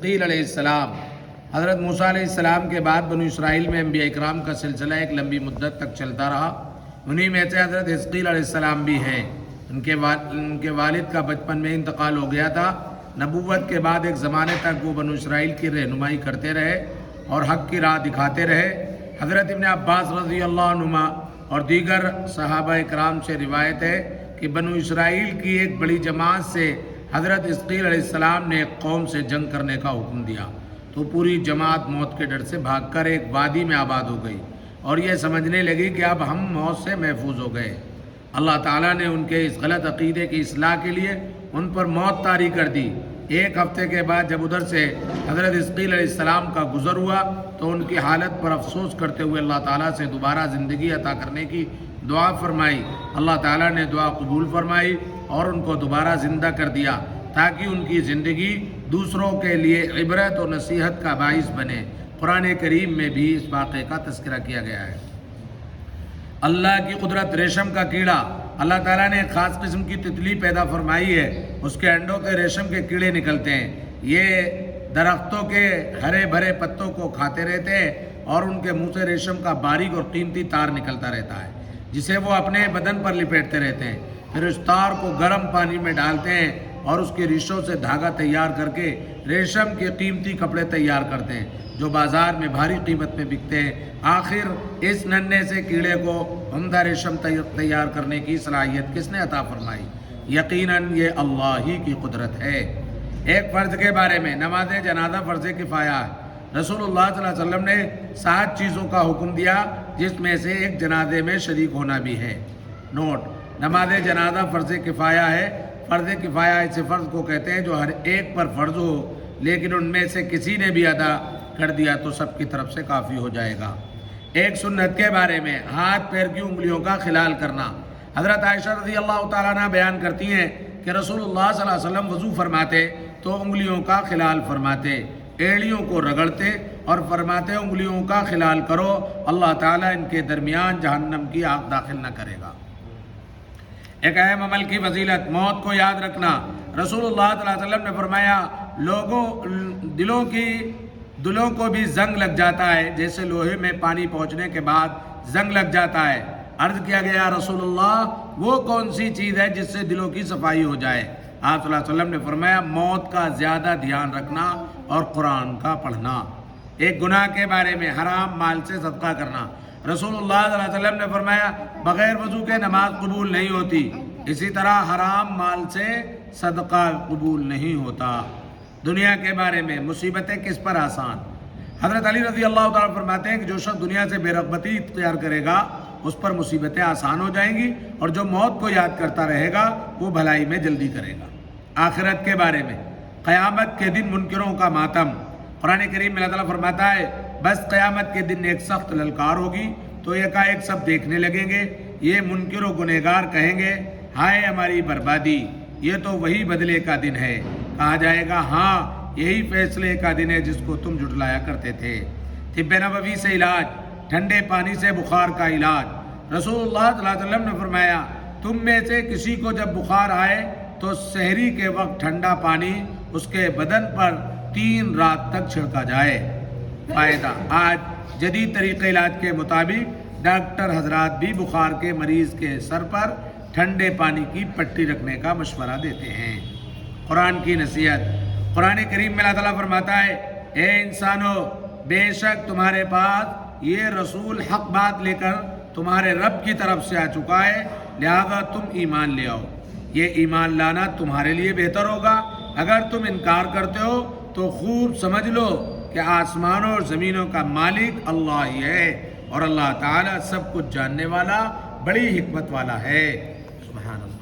اسرائیل علیہ السلام، حضرت موسیٰ علیہ السلام کے بعد بنو اسرائیل میں انبیاء اکرام کا سلسلہ ایک لمبی مدت تک چلتا رہا۔ انہی میں سے حضرت اسرائیل علیہ السلام بھی ہیں۔ ان کے والد کا بچپن میں انتقال ہو گیا تھا۔ نبوت کے بعد ایک زمانے تک وہ بنو اسرائیل کی رہنمائی کرتے رہے اور حق کی راہ دکھاتے رہے۔ حضرت ابن عباس رضی اللہ عنہما اور دیگر صحابہ اکرام سے روایت ہے کہ بنو اسرائیل کی ایک بڑی جماعت سے حضرت اسرائیل علیہ السلام نے ایک قوم سے جنگ کرنے کا حکم دیا، تو پوری جماعت موت کے ڈر سے بھاگ کر ایک وادی میں آباد ہو گئی اور یہ سمجھنے لگی کہ اب ہم موت سے محفوظ ہو گئے۔ اللہ تعالیٰ نے ان کے اس غلط عقیدے کی اصلاح کے لیے ان پر موت طاری کر دی۔ ایک ہفتے کے بعد جب ادھر سے حضرت اسرائیل علیہ السلام کا گزر ہوا تو ان کی حالت پر افسوس کرتے ہوئے اللہ تعالیٰ سے دوبارہ زندگی عطا کرنے کی دعا فرمائی۔ اللہ تعالیٰ نے دعا قبول فرمائی اور ان کو دوبارہ زندہ کر دیا تاکہ ان کی زندگی دوسروں کے لیے عبرت و نصیحت کا باعث بنے۔ قرآن کریم میں بھی اس واقعے کا تذکرہ کیا گیا ہے۔ اللہ کی قدرت، ریشم کا کیڑا، اللہ تعالیٰ نے ایک خاص قسم کی تتلی پیدا فرمائی ہے، اس کے انڈوں کے ریشم کے کیڑے نکلتے ہیں۔ یہ درختوں کے ہرے بھرے پتوں کو کھاتے رہتے ہیں اور ان کے منہ سے ریشم کا باریک اور قیمتی تار نکلتا رہتا ہے جسے وہ اپنے بدن پر لپیٹتے رہتے ہیں۔ پھر اس تار کو گرم پانی میں ڈالتے ہیں اور اس کے ریشوں سے دھاگا تیار کر کے ریشم کے قیمتی کپڑے تیار کرتے ہیں جو بازار میں بھاری قیمت میں بکتے ہیں۔ آخر اس ننھے سے کیڑے کو عمدہ ریشم تیار کرنے کی صلاحیت کس نے عطا فرمائی؟ یقیناً یہ اللہ ہی کی قدرت ہے۔ ایک فرض کے بارے میں، نماز جنازہ فرض کفایہ ہے۔ رسول اللہ صلی اللہ علیہ وسلم نے 7 چیزوں کا حکم دیا جس میں سے ایک جنازے میں شریک ہونا بھی ہے۔ نوٹ: نماز جنازہ فرض کفایہ ہے۔ فرض کفایہ ایسے فرض کو کہتے ہیں جو ہر ایک پر فرض ہو لیکن ان میں سے کسی نے بھی ادا کر دیا تو سب کی طرف سے کافی ہو جائے گا۔ ایک سنت کے بارے میں، ہاتھ پیر کی انگلیوں کا خلال کرنا۔ حضرت عائشہ رضی اللہ تعالیٰ عنہ بیان کرتی ہیں کہ رسول اللہ صلی اللہ علیہ وسلم وضو فرماتے تو انگلیوں کا خلال فرماتے، ایڑیوں کو رگڑتے اور فرماتے انگلیوں کا خلال کرو، اللہ تعالیٰ ان کے درمیان جہنم کی آگ داخل نہ کرے گا۔ ایک اہم عمل کی فضیلت، موت کو یاد رکھنا۔ رسول اللہ صلی اللہ علیہ وسلم نے فرمایا دلوں کو بھی زنگ لگ جاتا ہے جیسے لوہے میں پانی پہنچنے کے بعد زنگ لگ جاتا ہے۔ عرض کیا گیا رسول اللہ وہ کون سی چیز ہے جس سے دلوں کی صفائی ہو جائے؟ آپ صلی اللہ علیہ وسلم نے فرمایا موت کا زیادہ دھیان رکھنا اور قرآن کا پڑھنا۔ ایک گناہ کے بارے میں، حرام مال سے صدقہ کرنا۔ رسول اللہ صلی اللہ علیہ وسلم نے فرمایا بغیر وضو کے نماز قبول نہیں ہوتی، اسی طرح حرام مال سے صدقہ قبول نہیں ہوتا۔ دنیا کے بارے میں، مصیبتیں کس پر آسان؟ حضرت علی رضی اللہ تعالیٰ فرماتے ہیں کہ جو شخص دنیا سے بے رغبتی اختیار کرے گا اس پر مصیبتیں آسان ہو جائیں گی اور جو موت کو یاد کرتا رہے گا وہ بھلائی میں جلدی کرے گا۔ آخرت کے بارے میں، قیامت کے دن منکروں کا ماتم۔ قرآن کریم میں اللہ تعالیٰ فرماتا ہے بس قیامت کے دن ایک سخت للکار ہوگی تو ایک سب دیکھنے لگیں گے، یہ منکر و گنہگار کہیں گے ہائے ہماری بربادی، یہ تو وہی بدلے کا دن ہے۔ کہا جائے گا ہاں یہی فیصلے کا دن ہے جس کو تم جھٹلایا کرتے تھے۔ طب نبوی سے علاج، ٹھنڈے پانی سے بخار کا علاج۔ رسول اللہ صلی اللہ علیہ وسلم نے فرمایا تم میں سے کسی کو جب بخار آئے تو سحری کے وقت ٹھنڈا پانی اس کے بدن پر 3 رات تک چھڑکا جائے۔ فائدہ، آج جدید طریقہ علاج کے مطابق ڈاکٹر حضرات بھی بخار کے مریض کے سر پر ٹھنڈے پانی کی پٹی رکھنے کا مشورہ دیتے ہیں۔ قرآن کی نصیحت، قرآن کریم میں اللہ تعالیٰ فرماتا ہے اے انسانو بے شک تمہارے پاس یہ رسول حق بات لے کر تمہارے رب کی طرف سے آ چکا ہے، لہذا تم ایمان لے آؤ۔ یہ ایمان لانا تمہارے لیے بہتر ہوگا۔ اگر تم انکار کرتے ہو تو خوب سمجھ لو کہ آسمانوں اور زمینوں کا مالک اللہ ہی ہے اور اللہ تعالیٰ سب کچھ جاننے والا، بڑی حکمت والا ہے۔ سبحان اللہ۔